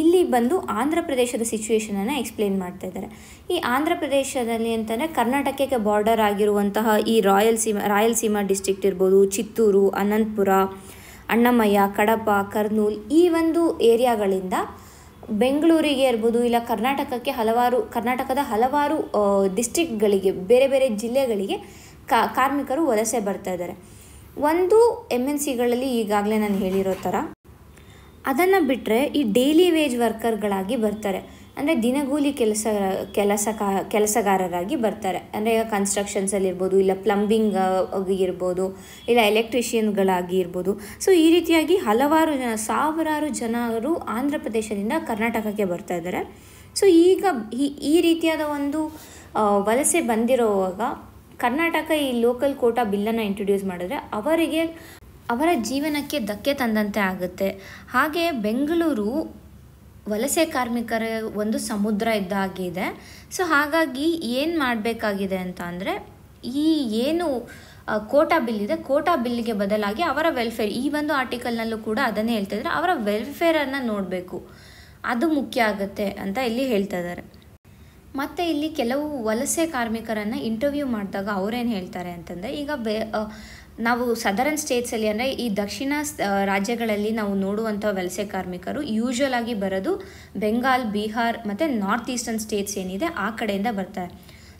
ಇಲ್ಲಿ ಬಂದು ಆಂಧ್ರ ಪ್ರದೇಶದ ಸಿಚುವೇಷನನ್ನು ಎಕ್ಸ್ಪ್ಲೇನ್ ಮಾಡ್ತಾ ಇದ್ದಾರೆ. ಈ ಆಂಧ್ರ ಪ್ರದೇಶದಲ್ಲಿ ಅಂತಂದರೆ ಕರ್ನಾಟಕಕ್ಕೆ ಬಾರ್ಡರ್ ಆಗಿರುವಂತಹ ಈ ರಾಯಲಸೀಮಾ ಡಿಸ್ಟ್ರಿಕ್ಟ್ ಇರ್ಬೋದು, ಚಿತ್ತೂರು, ಅನಂತಪುರ, ಅಣ್ಣಮಯ್ಯ, ಕಡಪ, ಕರ್ನೂಲ್, ಈ ಒಂದು ಏರಿಯಾಗಳಿಂದ ಬೆಂಗಳೂರಿಗೆ ಇರ್ಬೋದು, ಇಲ್ಲ ಕರ್ನಾಟಕದ ಹಲವಾರು ಡಿಸ್ಟ್ರಿಕ್ಟ್ಗಳಿಗೆ, ಬೇರೆ ಬೇರೆ ಜಿಲ್ಲೆಗಳಿಗೆ ಕಾರ್ಮಿಕರು ವಲಸೆ ಬರ್ತಾ ಇದ್ದಾರೆ. ಒಂದು MNCಗಳಲ್ಲಿ ಈಗಾಗಲೇ ನಾನು ಹೇಳಿರೋ ಥರ ಅದನ್ನು ಬಿಟ್ಟರೆ ಈ ಡೈಲಿ ವೇಜ್ ವರ್ಕರ್ಗಳಾಗಿ ಬರ್ತಾರೆ, ಅಂದರೆ ದಿನಗೂಲಿ ಕೆಲಸಗಾರರಾಗಿ ಬರ್ತಾರೆ. ಅಂದರೆ ಈಗ ಕನ್ಸ್ಟ್ರಕ್ಷನ್ಸಲ್ಲಿ ಇರ್ಬೋದು, ಇಲ್ಲ ಪ್ಲಂಬಿಂಗ್ ಇರ್ಬೋದು, ಇಲ್ಲ ಎಲೆಕ್ಟ್ರಿಷಿಯನ್ಗಳಾಗಿ ಇರ್ಬೋದು. ಸೊ ಈ ರೀತಿಯಾಗಿ ಹಲವಾರು ಜನ, ಸಾವಿರಾರು ಜನರು ಆಂಧ್ರ ಪ್ರದೇಶದಿಂದ ಕರ್ನಾಟಕಕ್ಕೆ ಬರ್ತಾ ಇದ್ದಾರೆ. ಸೊ ಈಗ ಈ ರೀತಿಯಾದ ಒಂದು ವಲಸೆ ಬಂದಿರುವಾಗ ಕರ್ನಾಟಕ ಈ ಲೋಕಲ್ ಕೋಟಾ ಬಿಲ್ಲನ್ನು ಇಂಟ್ರೊಡ್ಯೂಸ್ ಮಾಡಿದ್ರೆ ಅವರ ಜೀವನಕ್ಕೆ ಧಕ್ಕೆ ತಂದಂತೆ ಆಗುತ್ತೆ. ಹಾಗೆ ಬೆಂಗಳೂರು ವಲಸೆ ಕಾರ್ಮಿಕರ ಒಂದು ಸಮುದ್ರ ಇದ್ದಾಗಿದೆ. ಸೊ ಹಾಗಾಗಿ ಏನು ಮಾಡಬೇಕಾಗಿದೆ ಅಂತ ಅಂದರೆ, ಈ ಏನು ಕೋಟಾ ಬಿಲ್ ಇದೆ, ಕೋಟಾ ಬಿಲ್ಗೆ ಬದಲಾಗಿ ಅವರ ವೆಲ್ಫೇರ್, ಈ ಒಂದು ಆರ್ಟಿಕಲ್ನಲ್ಲೂ ಕೂಡ ಅದನ್ನೇ ಹೇಳ್ತಾ ಇದ್ದಾರೆ, ಅವರ ವೆಲ್ಫೇರನ್ನು ನೋಡಬೇಕು, ಅದು ಮುಖ್ಯ ಆಗುತ್ತೆ ಅಂತ ಇಲ್ಲಿ ಹೇಳ್ತಾ ಇದ್ದಾರೆ. ಮತ್ತು ಇಲ್ಲಿ ಕೆಲವು ವಲಸೆ ಕಾರ್ಮಿಕರನ್ನು ಇಂಟರ್ವ್ಯೂ ಮಾಡಿದಾಗ ಅವರೇನು ಹೇಳ್ತಾರೆ ಅಂತಂದರೆ, ಈಗ ನಾವು ಸದರನ್ ಸ್ಟೇಟ್ಸಲ್ಲಿ, ಅಂದರೆ ಈ ದಕ್ಷಿಣ ರಾಜ್ಯಗಳಲ್ಲಿ ನಾವು ನೋಡುವಂಥ ವಲಸೆ ಕಾರ್ಮಿಕರು ಯೂಶ್ವಲ್ ಆಗಿ ಬರೋದು ಬೆಂಗಾಲ್, ಬಿಹಾರ್ ಮತ್ತು ನಾರ್ತ್ ಈಸ್ಟರ್ನ್ ಸ್ಟೇಟ್ಸ್ ಏನಿದೆ ಆ ಕಡೆಯಿಂದ ಬರ್ತಾರೆ.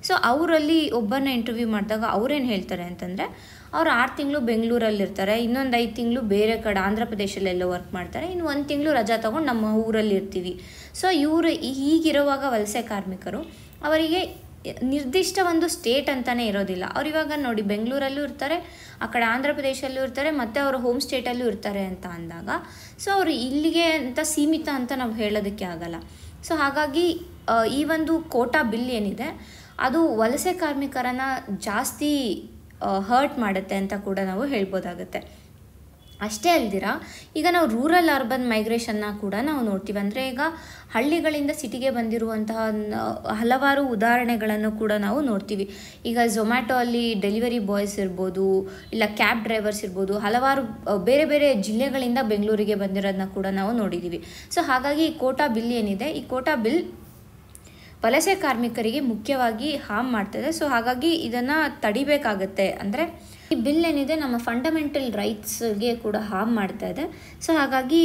ಸೊ ಅವರಲ್ಲಿ ಒಬ್ಬರನ್ನ ಇಂಟರ್ವ್ಯೂ ಮಾಡಿದಾಗ ಅವ್ರೇನು ಹೇಳ್ತಾರೆ ಅಂತಂದರೆ, ಅವ್ರು 6 ತಿಂಗಳು ಬೆಂಗಳೂರಲ್ಲಿರ್ತಾರೆ, ಇನ್ನೊಂದು 5 ತಿಂಗಳು ಬೇರೆ ಕಡೆ ಆಂಧ್ರ ಪ್ರದೇಶಲ್ಲೆಲ್ಲ ವರ್ಕ್ ಮಾಡ್ತಾರೆ, ಇನ್ನು 1 ತಿಂಗಳು ರಜಾ ತೊಗೊಂಡು ನಮ್ಮ ಊರಲ್ಲಿ ಇರ್ತೀವಿ. ಸೊ ಇವರು ಹೀಗಿರುವಾಗ ವಲಸೆ ಕಾರ್ಮಿಕರು ಅವರಿಗೆ ನಿರ್ದಿಷ್ಟ ಒಂದು ಸ್ಟೇಟ್ ಅಂತಲೇ ಇರೋದಿಲ್ಲ. ಅವ್ರು ಇವಾಗ ನೋಡಿ ಬೆಂಗಳೂರಲ್ಲೂ ಇರ್ತಾರೆ, ಆ ಕಡೆ ಆಂಧ್ರ ಪ್ರದೇಶಲ್ಲೂ ಇರ್ತಾರೆ, ಮತ್ತು ಅವರ ಹೋಮ್ ಸ್ಟೇಟಲ್ಲೂ ಇರ್ತಾರೆ ಅಂತ ಅಂದಾಗ ಸೊ ಅವರು ಇಲ್ಲಿಗೆ ಅಂತ ಸೀಮಿತ ಅಂತ ನಾವು ಹೇಳೋದಕ್ಕೆ ಆಗಲ್ಲ. ಸೊ ಹಾಗಾಗಿ ಈ ಒಂದು ಕೋಟಾ ಬಿಲ್ ಏನಿದೆ ಅದು ವಲಸೆ ಕಾರ್ಮಿಕರನ್ನು ಜಾಸ್ತಿ ಹರ್ಟ್ ಮಾಡುತ್ತೆ ಅಂತ ಕೂಡ ನಾವು ಹೇಳ್ಬೋದಾಗುತ್ತೆ. ಅಷ್ಟೇ ಅಲ್ದಿರ ಈಗ ನಾವು ರೂರಲ್ ಅರ್ಬನ್ ಮೈಗ್ರೇಷನ್ನ ಕೂಡ ನಾವು ನೋಡ್ತೀವಿ. ಅಂದರೆ ಈಗ ಹಳ್ಳಿಗಳಿಂದ ಸಿಟಿಗೆ ಬಂದಿರುವಂತಹ ಹಲವಾರು ಉದಾಹರಣೆಗಳನ್ನು ಕೂಡ ನಾವು ನೋಡ್ತೀವಿ. ಈಗ ಝೊಮ್ಯಾಟೊ ಅಲ್ಲಿ ಡೆಲಿವರಿ ಬಾಯ್ಸ್ ಇರ್ಬೋದು, ಇಲ್ಲ ಕ್ಯಾಬ್ ಡ್ರೈವರ್ಸ್ ಇರ್ಬೋದು, ಹಲವಾರು ಬೇರೆ ಬೇರೆ ಜಿಲ್ಲೆಗಳಿಂದ ಬೆಂಗಳೂರಿಗೆ ಬಂದಿರೋದನ್ನ ಕೂಡ ನಾವು ನೋಡಿದ್ದೀವಿ. ಸೊ ಹಾಗಾಗಿ ಈ ಕೋಟಾ ಬಿಲ್ ಏನಿದೆ, ಈ ಕೋಟಾ ಬಿಲ್ ವಲಸೆ ಕಾರ್ಮಿಕರಿಗೆ ಮುಖ್ಯವಾಗಿ ಹಾರ್ಮ್ ಮಾಡ್ತದೆ. ಸೊ ಹಾಗಾಗಿ ಇದನ್ನು ತಡಿಬೇಕಾಗತ್ತೆ. ಅಂದರೆ ಈ ಬಿಲ್ ಏನಿದೆ ನಮ್ಮ ಫಂಡಮೆಂಟಲ್ ರೈಟ್ಸ್ಗೆ ಕೂಡ ಹಾರ್ಮ್ ಮಾಡ್ತಾ ಇದೆ. ಸೊ ಹಾಗಾಗಿ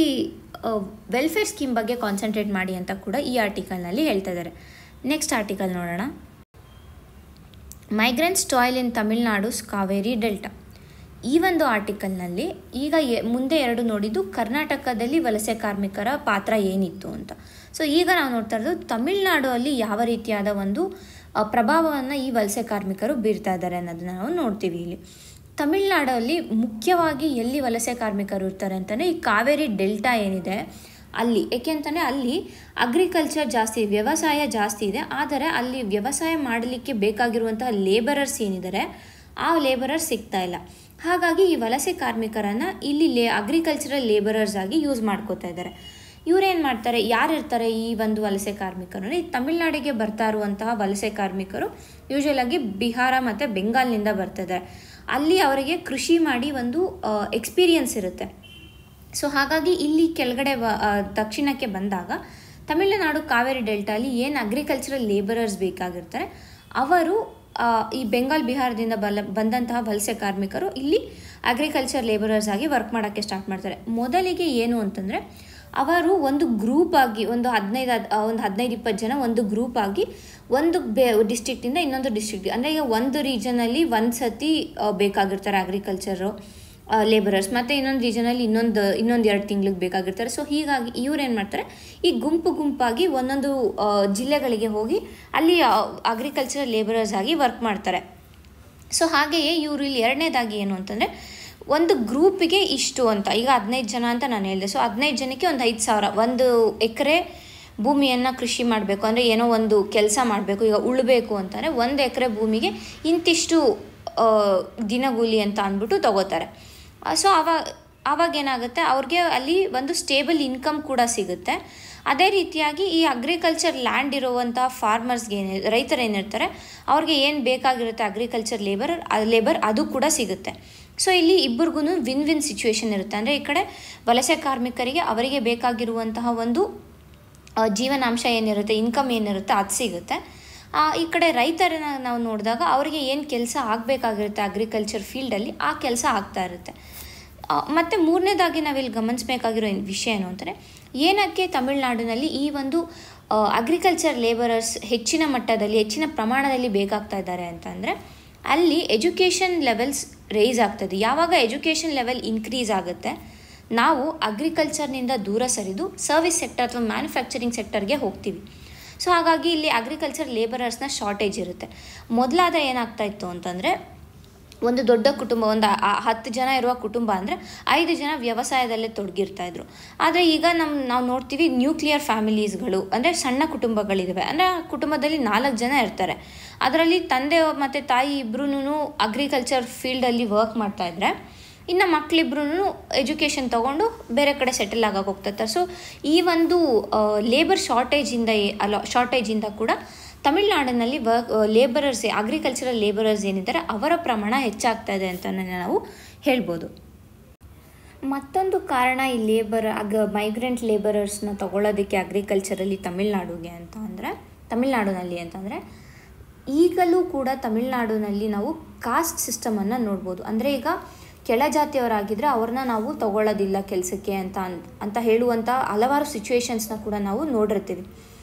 ವೆಲ್ಫೇರ್ ಸ್ಕೀಮ್ ಬಗ್ಗೆ ಕಾನ್ಸಂಟ್ರೇಟ್ ಮಾಡಿ ಅಂತ ಕೂಡ ಈ ಆರ್ಟಿಕಲ್ನಲ್ಲಿ ಹೇಳ್ತಾ ಇದ್ದಾರೆ. ನೆಕ್ಸ್ಟ್ ಆರ್ಟಿಕಲ್ ನೋಡೋಣ. ಮೈಗ್ರೆಂಟ್ಸ್ ಟಾಯ್ಲ್ ಇನ್ ತಮಿಳ್ನಾಡುಸ್ ಕಾವೇರಿ ಡೆಲ್ಟಾ. ಈ ಒಂದು ಆರ್ಟಿಕಲ್ನಲ್ಲಿ ಈಗ ಮುಂದೆ 2 ನೋಡಿದ್ದು ಕರ್ನಾಟಕದಲ್ಲಿ ವಲಸೆ ಕಾರ್ಮಿಕರ ಪಾತ್ರ ಏನಿತ್ತು ಅಂತ. ಸೊ ಈಗ ನಾವು ನೋಡ್ತಾ ಇರೋದು ತಮಿಳ್ನಾಡು ಅಲ್ಲಿ ಯಾವ ರೀತಿಯಾದ ಒಂದು ಪ್ರಭಾವವನ್ನು ಈ ವಲಸೆ ಕಾರ್ಮಿಕರು ಬೀರ್ತಾ ಇದ್ದಾರೆ ಅನ್ನೋದನ್ನ ನಾವು ನೋಡ್ತೀವಿ. ಇಲ್ಲಿ ತಮಿಳ್ನಾಡಲ್ಲಿ ಮುಖ್ಯವಾಗಿ ಎಲ್ಲಿ ವಲಸೆ ಕಾರ್ಮಿಕರು ಇರ್ತಾರೆ ಅಂತಲೇ ಈ ಕಾವೇರಿ ಡೆಲ್ಟಾ ಏನಿದೆ ಅಲ್ಲಿ. ಏಕೆ ಅಂತಂದರೆ ಅಲ್ಲಿ ಅಗ್ರಿಕಲ್ಚರ್ ಜಾಸ್ತಿ, ವ್ಯವಸಾಯ ಜಾಸ್ತಿ ಇದೆ. ಆದರೆ ಅಲ್ಲಿ ವ್ಯವಸಾಯ ಮಾಡಲಿಕ್ಕೆ ಬೇಕಾಗಿರುವಂತಹ ಲೇಬರರ್ಸ್ ಏನಿದ್ದಾರೆ ಆ ಲೇಬರರ್ಸ್ ಸಿಗ್ತಾ ಇಲ್ಲ. ಹಾಗಾಗಿ ಈ ವಲಸೆ ಕಾರ್ಮಿಕರನ್ನು ಇಲ್ಲಿ ಅಗ್ರಿಕಲ್ಚರಲ್ ಲೇಬರರ್ಸ್ ಆಗಿ ಯೂಸ್ ಮಾಡ್ಕೋತಾ ಇದ್ದಾರೆ. ಇವರೇನು ಮಾಡ್ತಾರೆ, ಯಾರಿರ್ತಾರೆ ಈ ಒಂದು ವಲಸೆ ಕಾರ್ಮಿಕರು? ಈ ತಮಿಳ್ನಾಡಿಗೆ ಬರ್ತಾ ಇರುವಂತಹ ವಲಸೆ ಕಾರ್ಮಿಕರು ಯೂಶ್ವಲ್ ಆಗಿ ಬಿಹಾರ ಮತ್ತು ಬೆಂಗಾಲ್ನಿಂದ ಬರ್ತಿದ್ದಾರೆ. ಅಲ್ಲಿ ಅವರಿಗೆ ಕೃಷಿ ಮಾಡಿ ಒಂದು ಎಕ್ಸ್ಪೀರಿಯನ್ಸ್ ಇರುತ್ತೆ. ಸೊ ಹಾಗಾಗಿ ಇಲ್ಲಿ ಕೆಳಗಡೆ ದಕ್ಷಿಣಕ್ಕೆ ಬಂದಾಗ ತಮಿಳುನಾಡು ಕಾವೇರಿ ಡೆಲ್ಟಾಲಿ ಏನು ಅಗ್ರಿಕಲ್ಚರಲ್ ಲೇಬರರ್ಸ್ ಬೇಕಾಗಿರ್ತಾರೆ ಅವರು ಈ ಬೆಂಗಾಲ್ ಬಿಹಾರದಿಂದ ಬಂದಂತಹ ವಲಸೆ ಕಾರ್ಮಿಕರು ಇಲ್ಲಿ ಅಗ್ರಿಕಲ್ಚರ್ ಲೇಬರರ್ಸ್ ಆಗಿ ವರ್ಕ್ ಮಾಡೋಕ್ಕೆ ಸ್ಟಾರ್ಟ್ ಮಾಡ್ತಾರೆ. ಮೊದಲಿಗೆ ಏನು ಅಂತಂದರೆ ಅವರು ಒಂದು ಗ್ರೂಪ್ ಆಗಿ ಒಂದು 15-20 ಜನ ಒಂದು ಗ್ರೂಪ್ ಆಗಿ ಒಂದು ಡಿಸ್ಟ್ರಿಕ್ಟಿಂದ ಇನ್ನೊಂದು ಡಿಸ್ಟ್ರಿಕ್ಟ್, ಅಂದರೆ ಈಗ ಒಂದು ರೀಜನಲ್ಲಿ ಒಂದು ಸತಿ ಬೇಕಾಗಿರ್ತಾರೆ ಅಗ್ರಿಕಲ್ಚರು ಲೇಬರರ್ಸ್, ಮತ್ತು ಇನ್ನೊಂದು ರೀಜನಲ್ಲಿ ಇನ್ನೊಂದು 2 ತಿಂಗಳಿಗೆ ಬೇಕಾಗಿರ್ತಾರೆ. ಸೊ ಹೀಗಾಗಿ ಇವ್ರು ಏನು ಮಾಡ್ತಾರೆ, ಈ ಗುಂಪಾಗಿ ಒಂದೊಂದು ಜಿಲ್ಲೆಗಳಿಗೆ ಹೋಗಿ ಅಲ್ಲಿ ಅಗ್ರಿಕಲ್ಚರಲ್ ಲೇಬರರ್ಸ್ ಆಗಿ ವರ್ಕ್ ಮಾಡ್ತಾರೆ. ಸೊ ಹಾಗೆಯೇ ಇವರು ಇಲ್ಲಿ 2ನೇದಾಗಿ ಏನು ಅಂತಂದರೆ ಒಂದು ಗ್ರೂಪಿಗೆ ಇಷ್ಟು ಅಂತ, ಈಗ 15 ಜನ ಅಂತ ನಾನು ಹೇಳಿದೆ. ಸೊ 15 ಜನಕ್ಕೆ ಒಂದು 5,000, 1 ಎಕರೆ ಭೂಮಿಯನ್ನು ಕೃಷಿ ಮಾಡಬೇಕು ಅಂದರೆ ಏನೋ ಒಂದು ಕೆಲಸ ಮಾಡಬೇಕು, ಈಗ ಉಳಬೇಕು ಅಂತಂದರೆ 1 ಎಕರೆ ಭೂಮಿಗೆ ಇಂತಿಷ್ಟು ದಿನಗೂಲಿ ಅಂತ ಅಂದ್ಬಿಟ್ಟು ತಗೋತಾರೆ. ಸೊ ಆವಾಗ ಏನಾಗುತ್ತೆ, ಅವ್ರಿಗೆ ಅಲ್ಲಿ ಒಂದು ಸ್ಟೇಬಲ್ ಇನ್ಕಮ್ ಕೂಡ ಸಿಗುತ್ತೆ. ಅದೇ ರೀತಿಯಾಗಿ ಈ ಅಗ್ರಿಕಲ್ಚರ್ ಲ್ಯಾಂಡ್ ಇರುವಂಥ ಫಾರ್ಮರ್ಸ್ಗೆ ರೈತರು ಏನಿರ್ತಾರೆ ಅವ್ರಿಗೆ ಏನು ಬೇಕಾಗಿರುತ್ತೆ ಅಗ್ರಿಕಲ್ಚರ್ ಲೇಬರ್ ಅದು ಕೂಡ ಸಿಗುತ್ತೆ. ಸೊ ಇಲ್ಲಿ ಇಬ್ಬರಿಗೂ ವಿನ್ ಸಿಚುವೇಶನ್ ಇರುತ್ತೆ. ಅಂದರೆ ಈ ಕಡೆ ವಲಸೆ ಕಾರ್ಮಿಕರಿಗೆ ಅವರಿಗೆ ಬೇಕಾಗಿರುವಂತಹ ಒಂದು ಜೀವನಾಂಶ ಏನಿರುತ್ತೆ, ಇನ್ಕಮ್ ಏನಿರುತ್ತೆ ಅದು ಸಿಗುತ್ತೆ. ಈ ಕಡೆ ರೈತರನ್ನ ನಾವು ನೋಡಿದಾಗ ಅವರಿಗೆ ಏನು ಕೆಲಸ ಆಗಬೇಕಾಗಿರುತ್ತೆ ಅಗ್ರಿಕಲ್ಚರ್ ಫೀಲ್ಡಲ್ಲಿ ಆ ಕೆಲಸ ಆಗ್ತಾ ಇರುತ್ತೆ. ಮತ್ತು 3ನೇದಾಗಿ ನಾವಿಲ್ಲಿ ಗಮನಿಸಬೇಕಾಗಿರೋ ವಿಷಯ ಏನು ಅಂದರೆ, ಏನಕ್ಕೆ ತಮಿಳುನಾಡಿನಲ್ಲಿ ಈ ಒಂದು ಅಗ್ರಿಕಲ್ಚರ್ ಲೇಬರರ್ಸ್ ಹೆಚ್ಚಿನ ಮಟ್ಟದಲ್ಲಿ ಹೆಚ್ಚಿನ ಪ್ರಮಾಣದಲ್ಲಿ ಬೇಕಾಗ್ತಾ ಇದ್ದಾರೆ ಅಂತಂದರೆ ಅಲ್ಲಿ ಎಜುಕೇಷನ್ ಲೆವೆಲ್ಸ್ ರೈಸ್ ಆಗ್ತದೆ. ಯಾವಾಗ ಎಜುಕೇಷನ್ ಲೆವೆಲ್ ಇನ್ಕ್ರೀಸ್ ಆಗುತ್ತೆ ನಾವು ಅಗ್ರಿಕಲ್ಚರ್ನಿಂದ ದೂರ ಸರಿದು ಸರ್ವಿಸ್ ಸೆಕ್ಟರ್ ಅಥವಾ ಮ್ಯಾನುಫ್ಯಾಕ್ಚರಿಂಗ್ ಸೆಕ್ಟರ್ಗೆ ಹೋಗ್ತೀವಿ. ಸೊ ಹಾಗಾಗಿ ಇಲ್ಲಿ ಅಗ್ರಿಕಲ್ಚರ್ ಲೇಬರರ್ಸ್ನ ಶಾರ್ಟೇಜ್ ಇರುತ್ತೆ. ಮೊದಲಾದ ಏನಾಗ್ತಾ ಇತ್ತು ಅಂತಂದರೆ, ಒಂದು ದೊಡ್ಡ ಕುಟುಂಬ, ಒಂದು 10 ಜನ ಇರುವ ಕುಟುಂಬ ಅಂದರೆ 5 ಜನ ವ್ಯವಸಾಯದಲ್ಲೇ ತೊಡಗಿರ್ತಾಯಿದ್ರು. ಆದರೆ ಈಗ ನಾವು ನೋಡ್ತೀವಿ ನ್ಯೂಕ್ಲಿಯರ್ ಫ್ಯಾಮಿಲೀಸ್ಗಳು, ಅಂದರೆ ಸಣ್ಣ ಕುಟುಂಬಗಳಿದ್ದಾವೆ. ಅಂದರೆ ಆ ಕುಟುಂಬದಲ್ಲಿ 4 ಜನ ಇರ್ತಾರೆ. ಅದರಲ್ಲಿ ತಂದೆ ಮತ್ತು ತಾಯಿ ಇಬ್ಬರೂ ಅಗ್ರಿಕಲ್ಚರ್ ಫೀಲ್ಡಲ್ಲಿ ವರ್ಕ್ ಮಾಡ್ತಾಯಿದ್ರೆ, ಇನ್ನು ಮಕ್ಕಳಿಬ್ರು ಎಜುಕೇಷನ್ ತೊಗೊಂಡು ಬೇರೆ ಕಡೆ ಸೆಟಲ್ ಆಗೋಕೆ ಹೋಗ್ತಿರ್ತಾರೆ. ಸೊ ಈ ಒಂದು ಲೇಬರ್ ಶಾರ್ಟೇಜಿಂದ ಕೂಡ ತಮಿಳುನಾಡಿನಲ್ಲಿ ಲೇಬರರ್ಸ್, ಅಗ್ರಿಕಲ್ಚರಲ್ ಲೇಬರರ್ಸ್ ಏನಿದ್ದಾರೆ ಅವರ ಪ್ರಮಾಣ ಹೆಚ್ಚಾಗ್ತಾ ಇದೆ ಅಂತ ನಾವು ಹೇಳ್ಬೋದು. ಮತ್ತೊಂದು ಕಾರಣ ಈ ಮೈಗ್ರೆಂಟ್ ಲೇಬರರ್ಸ್ನ ತಗೊಳ್ಳೋದಕ್ಕೆ ಅಗ್ರಿಕಲ್ಚರಲ್ಲಿ ತಮಿಳುನಾಡಿನಲ್ಲಿ ಅಂತಂದರೆ ಈಗಲೂ ಕೂಡ ತಮಿಳುನಾಡಿನಲ್ಲಿ ನಾವು ಕಾಸ್ಟ್ ಸಿಸ್ಟಮನ್ನು ನೋಡ್ಬೋದು. ಅಂದರೆ ಈಗ ಕೆಳಜಾತಿಯವರಾಗಿದ್ದರೆ ಅವ್ರನ್ನ ನಾವು ತಗೊಳ್ಳೋದಿಲ್ಲ ಕೆಲಸಕ್ಕೆ ಅಂತ ಹೇಳುವಂಥ ಹಲವಾರು ಸಿಚುವೇಶನ್ಸ್ನ ಕೂಡ ನಾವು ನೋಡಿರ್ತೀವಿ.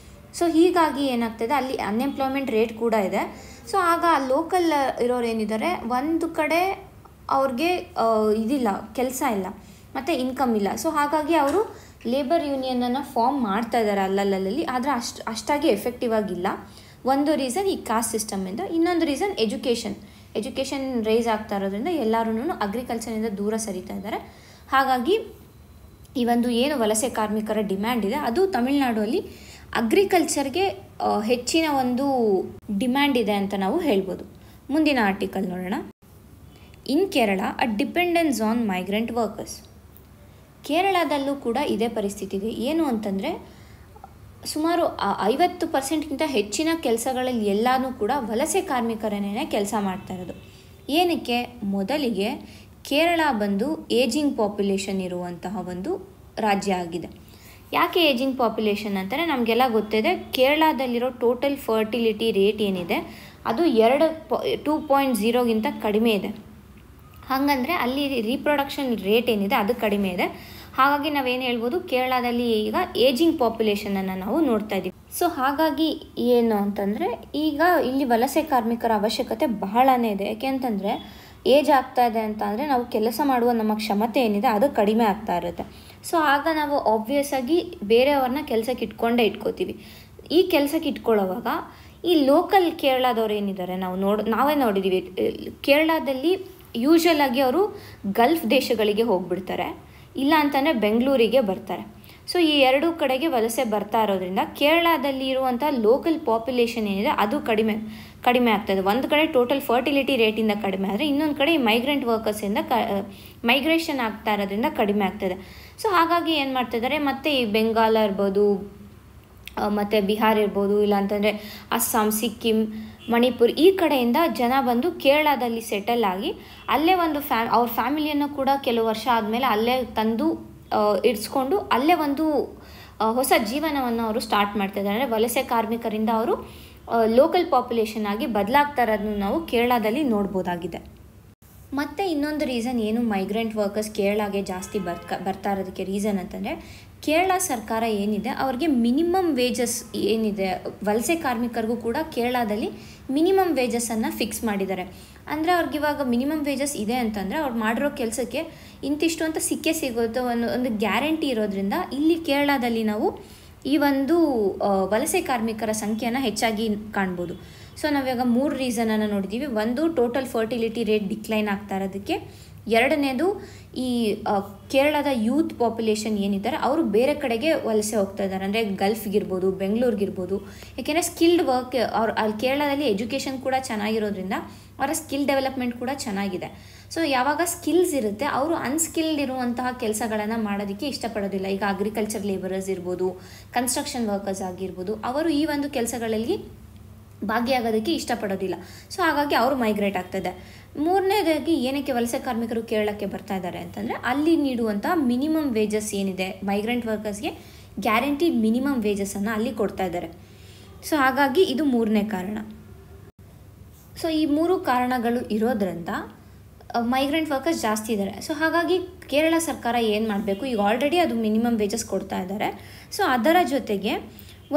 ಸೊ ಹೀಗಾಗಿ ಏನಾಗ್ತದೆ, ಅಲ್ಲಿ ಅನ್ಎಂಪ್ಲಾಯ್ಮೆಂಟ್ ರೇಟ್ ಕೂಡ ಇದೆ. ಸೊ ಆಗ ಲೋಕಲ್ ಇರೋರು ಏನಿದ್ದಾರೆ, ಒಂದು ಕಡೆ ಅವ್ರಿಗೆ ಇದಿಲ್ಲ, ಕೆಲಸ ಇಲ್ಲ ಮತ್ತು ಇನ್ಕಮ್ ಇಲ್ಲ. ಸೊ ಹಾಗಾಗಿ ಅವರು ಲೇಬರ್ ಯೂನಿಯನನ್ನು ಫಾರ್ಮ್ ಮಾಡ್ತಾ ಇದ್ದಾರೆ ಅಲ್ಲಲ್ಲಿ. ಆದರೆ ಅಷ್ಟಾಗಿ ಎಫೆಕ್ಟಿವ್ ಆಗಿಲ್ಲ. ಒಂದು ರೀಸನ್ ಈ ಕಾಸ್ಟ್ ಸಿಸ್ಟಮಿಂದ, ಇನ್ನೊಂದು ರೀಸನ್ ಎಜುಕೇಷನ್ ರೈಸ್ ಆಗ್ತಾ ಇರೋದ್ರಿಂದ ಎಲ್ಲರೂ ಅಗ್ರಿಕಲ್ಚರಿಂದ ದೂರ ಸರಿತಾ ಇದ್ದಾರೆ. ಹಾಗಾಗಿ ಈ ಒಂದು ಏನು ವಲಸೆ ಕಾರ್ಮಿಕರ ಡಿಮ್ಯಾಂಡ್ ಇದೆ, ಅದು ತಮಿಳುನಾಡಲ್ಲಿ ಅಗ್ರಿಕಲ್ಚರ್ಗೆ ಹೆಚ್ಚಿನ ಒಂದು ಡಿಮ್ಯಾಂಡ್ ಇದೆ ಅಂತ ನಾವು ಹೇಳ್ಬೋದು. ಮುಂದಿನ ಆರ್ಟಿಕಲ್ ನೋಡೋಣ. ಇನ್ ಕೇರಳ ಅ ಡಿಪೆಂಡೆನ್ಸ್ ಆನ್ ಮೈಗ್ರೆಂಟ್ ವರ್ಕರ್ಸ್. ಕೇರಳದಲ್ಲೂ ಕೂಡ ಇದೇ ಪರಿಸ್ಥಿತಿ ಇದೆ. ಏನು ಅಂತಂದರೆ, ಸುಮಾರು 50%ಗಿಂತ ಹೆಚ್ಚಿನ ಕೆಲಸಗಳಲ್ಲಿ ಎಲ್ಲನೂ ಕೂಡ ವಲಸೆ ಕಾರ್ಮಿಕರನ್ನೇ ಕೆಲಸ ಮಾಡ್ತಾ ಇರೋದು. ಏನಕ್ಕೆ? ಮೊದಲಿಗೆ ಕೇರಳ ಬಂದು ಏಜಿಂಗ್ ಪಾಪ್ಯುಲೇಷನ್ ಇರುವಂತಹ ಒಂದು ರಾಜ್ಯ ಆಗಿದೆ. ಯಾಕೆ ಏಜಿಂಗ್ ಪಾಪ್ಯುಲೇಷನ್ ಅಂತಾರೆ? ನಮಗೆಲ್ಲ ಗೊತ್ತಿದೆ, ಕೇರಳದಲ್ಲಿರೋ ಟೋಟಲ್ ಫರ್ಟಿಲಿಟಿ ರೇಟ್ ಏನಿದೆ ಅದು 2.0ಗಿಂತ ಕಡಿಮೆ ಇದೆ. ಹಾಗಂದರೆ ಅಲ್ಲಿ ರೀಪ್ರೊಡಕ್ಷನ್ ರೇಟ್ ಏನಿದೆ ಅದು ಕಡಿಮೆ ಇದೆ. ಹಾಗಾಗಿ ನಾವೇನು ಹೇಳ್ಬೋದು, ಕೇರಳದಲ್ಲಿ ಈಗ ಏಜಿಂಗ್ ಪಾಪ್ಯುಲೇಷನನ್ನು ನಾವು ನೋಡ್ತಾ ಇದ್ದೀವಿ. ಸೊ ಹಾಗಾಗಿ ಏನು ಅಂತಂದರೆ, ಈಗ ಇಲ್ಲಿ ವಲಸೆ ಕಾರ್ಮಿಕರ ಅವಶ್ಯಕತೆ ಬಹಳನೇ ಇದೆ. ಯಾಕೆಂತಂದರೆ ಏಜ್ ಆಗ್ತಾ ಇದೆ ಅಂತ ಅಂದರೆ ನಾವು ಕೆಲಸ ಮಾಡುವ ನಮ್ಮ ಕ್ಷಮತೆ ಏನಿದೆ ಅದು ಕಡಿಮೆ ಆಗ್ತಾ ಇರುತ್ತೆ. ಸೊ ಆಗ ನಾವು ಆಬ್ವಿಯಸ್ ಆಗಿ ಬೇರೆಯವ್ರನ್ನ ಕೆಲಸಕ್ಕೆ ಇಟ್ಕೋತೀವಿ. ಈ ಕೆಲಸಕ್ಕೆ ಇಟ್ಕೊಳ್ಳೋವಾಗ ಈ ಲೋಕಲ್ ಕೇರಳದವ್ರು ಏನಿದ್ದಾರೆ, ನಾವೇ ನೋಡಿದ್ದೀವಿ, ಕೇರಳದಲ್ಲಿ ಯೂಶ್ವಲ್ ಆಗಿ ಅವರು ಗಲ್ಫ್ ದೇಶಗಳಿಗೆ ಹೋಗ್ಬಿಡ್ತಾರೆ, ಇಲ್ಲ ಅಂತಂದರೆ ಬೆಂಗಳೂರಿಗೆ ಬರ್ತಾರೆ. ಸೊ ಈ ಎರಡೂ ಕಡೆಗೆ ವಲಸೆ ಬರ್ತಾ ಇರೋದ್ರಿಂದ ಕೇರಳದಲ್ಲಿ ಇರುವಂಥ ಲೋಕಲ್ ಪಾಪ್ಯುಲೇಷನ್ ಏನಿದೆ ಅದು ಕಡಿಮೆ ಆಗ್ತದೆ. ಒಂದು ಕಡೆ ಟೋಟಲ್ ಫರ್ಟಿಲಿಟಿ ರೇಟಿಂದ ಕಡಿಮೆ ಆದರೆ, ಇನ್ನೊಂದು ಕಡೆ ಈ ಮೈಗ್ರೆಂಟ್ ವರ್ಕರ್ಸಿಂದ ಮೈಗ್ರೇಷನ್ ಆಗ್ತಾ ಇರೋದ್ರಿಂದ ಕಡಿಮೆ ಆಗ್ತದೆ. ಸೊ ಹಾಗಾಗಿ ಏನು ಮಾಡ್ತಿದ್ದಾರೆ, ಮತ್ತು ಈ ಬೆಂಗಾಲ ಇರ್ಬೋದು, ಮತ್ತು ಬಿಹಾರ್ ಇರ್ಬೋದು, ಇಲ್ಲಾಂತಂದರೆ ಅಸ್ಸಾಂ, ಸಿಕ್ಕಿಂ, ಮಣಿಪುರ್, ಈ ಕಡೆಯಿಂದ ಜನ ಬಂದು ಕೇರಳದಲ್ಲಿ ಸೆಟಲ್ ಆಗಿ ಅಲ್ಲೇ ಒಂದು ಅವ್ರ ಫ್ಯಾಮಿಲಿಯನ್ನು ಕೂಡ ಕೆಲವು ವರ್ಷ ಆದಮೇಲೆ ಅಲ್ಲೇ ತಂದು ಇರಿಸ್ಕೊಂಡು ಅಲ್ಲೇ ಒಂದು ಹೊಸ ಜೀವನವನ್ನು ಅವರು ಸ್ಟಾರ್ಟ್ ಮಾಡ್ತಿದ್ದಾರೆ. ಅಂದರೆ ವಲಸೆ ಕಾರ್ಮಿಕರಿಂದ ಅವರು ಲೋಕಲ್ ಪಾಪ್ಯುಲೇಷನ್ ಆಗಿ ಬದಲಾಗ್ತಾ ಇರೋದನ್ನು ನಾವು ಕೇರಳದಲ್ಲಿ ನೋಡ್ಬೋದಾಗಿದೆ. ಮತ್ತು ಇನ್ನೊಂದು ರೀಸನ್ ಏನು ಮೈಗ್ರೆಂಟ್ ವರ್ಕರ್ಸ್ ಕೇರಳಗೆ ಜಾಸ್ತಿ ಬರ್ತಾ ಇರೋದಕ್ಕೆ ರೀಸನ್ ಅಂತಂದರೆ, ಕೇರಳ ಸರ್ಕಾರ ಏನಿದೆ ಅವ್ರಿಗೆ ಮಿನಿಮಮ್ ವೇಜಸ್ ಏನಿದೆ, ವಲಸೆ ಕಾರ್ಮಿಕರಿಗೂ ಕೂಡ ಕೇರಳದಲ್ಲಿ ಮಿನಿಮಮ್ ವೇಜಸ್ಸನ್ನು ಫಿಕ್ಸ್ ಮಾಡಿದ್ದಾರೆ. ಅಂದರೆ ಅವ್ರಿಗಿವಾಗ ಮಿನಿಮಮ್ ವೇಜಸ್ ಇದೆ ಅಂತಂದರೆ ಅವ್ರು ಮಾಡಿರೋ ಕೆಲಸಕ್ಕೆ ಇಂತಿಷ್ಟು ಅಂತ ಸಿಗುತ್ತೆ ಒಂದು ಗ್ಯಾರಂಟಿ ಇರೋದ್ರಿಂದ ಇಲ್ಲಿ ಕೇರಳದಲ್ಲಿ ನಾವು ಈ ಒಂದು ವಲಸೆ ಕಾರ್ಮಿಕರ ಸಂಖ್ಯೆಯನ್ನು ಹೆಚ್ಚಾಗಿ ಕಾಣ್ಬೋದು. ಸೊ ನಾವಿವಾಗ 3 ರೀಸನನ್ನು ನೋಡಿದ್ದೀವಿ. ಒಂದು, ಟೋಟಲ್ ಫರ್ಟಿಲಿಟಿ ರೇಟ್ ಡಿಕ್ಲೈನ್ ಆಗ್ತಾ ಇರೋದಕ್ಕೆ. ಎರಡನೇದು, ಈ ಕೇರಳದ ಯೂತ್ ಪಾಪ್ಯುಲೇಷನ್ ಏನಿದ್ದಾರೆ ಅವರು ಬೇರೆ ಕಡೆಗೆ ವಲಸೆ ಹೋಗ್ತಾ ಇದ್ದಾರೆ. ಅಂದರೆ ಗಲ್ಫ್ಗಿರ್ಬೋದು, ಬೆಂಗಳೂರಿಗಿರ್ಬೋದು. ಯಾಕೆಂದರೆ ಸ್ಕಿಲ್ಡ್ ವರ್ಕ್ ಅಲ್ಲಿ ಕೇರಳದಲ್ಲಿ ಎಜುಕೇಷನ್ ಕೂಡ ಚೆನ್ನಾಗಿರೋದ್ರಿಂದ ಅವರ ಸ್ಕಿಲ್ ಡೆವಲಪ್ಮೆಂಟ್ ಕೂಡ ಚೆನ್ನಾಗಿದೆ. ಸೊ ಯಾವಾಗ ಸ್ಕಿಲ್ಸ್ ಇರುತ್ತೆ ಅವರು ಅನ್ಸ್ಕಿಲ್ಡ್ ಇರುವಂತಹ ಕೆಲಸಗಳನ್ನು ಮಾಡೋದಕ್ಕೆ ಇಷ್ಟಪಡೋದಿಲ್ಲ. ಈಗ ಅಗ್ರಿಕಲ್ಚರ್ ಲೇಬರರ್ಸ್ ಇರ್ಬೋದು, ಕನ್ಸ್ಟ್ರಕ್ಷನ್ ವರ್ಕರ್ಸ್ ಆಗಿರ್ಬೋದು, ಅವರು ಈ ಒಂದು ಕೆಲಸಗಳಲ್ಲಿ ಭಾಗಿಯಾಗೋದಕ್ಕೆ ಇಷ್ಟಪಡೋದಿಲ್ಲ. ಸೊ ಹಾಗಾಗಿ ಅವರು ಮೈಗ್ರೇಟ್ ಆಗ್ತದೆ. ಮೂರನೇದಾಗಿ ಏನಕ್ಕೆ ವಲಸೆ ಕಾರ್ಮಿಕರು ಕೇರಳಕ್ಕೆ ಬರ್ತಾ ಇದ್ದಾರೆ ಅಂತಂದರೆ, ಅಲ್ಲಿ ನೀಡುವಂಥ ಮಿನಿಮಮ್ ವೇಜಸ್ ಏನಿದೆ ಮೈಗ್ರೆಂಟ್ ವರ್ಕರ್ಸ್ಗೆ ಗ್ಯಾರಂಟಿಡ್ ಮಿನಿಮಮ್ ವೇಜಸನ್ನು ಅಲ್ಲಿ ಕೊಡ್ತಾ ಇದ್ದಾರೆ. ಸೊ ಹಾಗಾಗಿ ಇದು 3ನೇ ಕಾರಣ. ಸೊ ಈ 3 ಕಾರಣಗಳು ಇರೋದ್ರಿಂದ ಮೈಗ್ರೆಂಟ್ ವರ್ಕರ್ಸ್ ಜಾಸ್ತಿ ಇದ್ದಾರೆ. ಸೊ ಹಾಗಾಗಿ ಕೇರಳ ಸರ್ಕಾರ ಏನು ಮಾಡಬೇಕು, ಈಗ ಆಲ್ರೆಡಿ ಅದು ಮಿನಿಮಮ್ ವೇಜಸ್ ಕೊಡ್ತಾ ಇದ್ದಾರೆ. ಸೊ ಅದರ ಜೊತೆಗೆ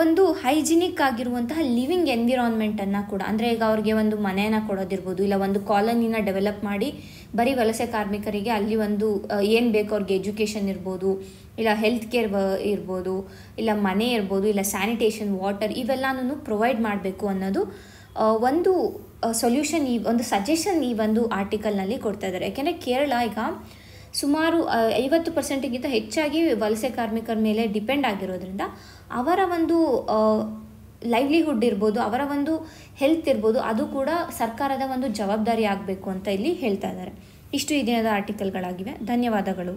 ಒಂದು ಹೈಜಿನಿಕ್ ಆಗಿರುವಂತಹ ಲಿವಿಂಗ್ ಎನ್ವಿರಾನ್ಮೆಂಟನ್ನು ಕೂಡ, ಅಂದರೆ ಈಗ ಅವ್ರಿಗೆ ಒಂದು ಮನೆಯನ್ನು ಕೊಡೋದಿರ್ಬೋದು, ಇಲ್ಲ ಒಂದು ಕಾಲೋನಿನ ಡೆವಲಪ್ ಮಾಡಿ ಬರೀ ವಲಸೆ ಕಾರ್ಮಿಕರಿಗೆ ಅಲ್ಲಿ ಒಂದು ಏನು ಬೇಕು ಅವ್ರಿಗೆ ಎಜುಕೇಷನ್ ಇರ್ಬೋದು, ಇಲ್ಲ ಹೆಲ್ತ್ ಕೇರ್ ಇರ್ಬೋದು, ಇಲ್ಲ ಮನೆ ಇರ್ಬೋದು, ಇಲ್ಲ ಸ್ಯಾನಿಟೇಷನ್, ವಾಟರ್ ಇವೆಲ್ಲನೂ ಪ್ರೊವೈಡ್ ಮಾಡಬೇಕು ಅನ್ನೋದು ಒಂದು ಸೊಲ್ಯೂಷನ್, ಈ ಒಂದು ಸಜೆಷನ್ ಈ ಒಂದು ಆರ್ಟಿಕಲ್ನಲ್ಲಿ ಕೊಡ್ತಾ ಇದ್ದಾರೆ. ಯಾಕೆಂದರೆ ಕೇರಳ ಈಗ ಸುಮಾರು 50%ಗಿಂತ ಹೆಚ್ಚಾಗಿ ವಲಸೆ ಕಾರ್ಮಿಕರ ಮೇಲೆ ಡಿಪೆಂಡ್ ಆಗಿರೋದ್ರಿಂದ ಅವರ ಒಂದು ಲೈವ್ಲಿಹುಡ್ ಇರ್ಬೋದು, ಅವರ ಒಂದು ಹೆಲ್ತ್ ಇರ್ಬೋದು, ಅದು ಕೂಡ ಸರ್ಕಾರದ ಒಂದು ಜವಾಬ್ದಾರಿ ಆಗಬೇಕು ಅಂತ ಇಲ್ಲಿ ಹೇಳ್ತಾ ಇದ್ದಾರೆ. ಇಷ್ಟು ಈ ದಿನದ ಆರ್ಟಿಕಲ್ಗಳಾಗಿವೆ. ಧನ್ಯವಾದಗಳು.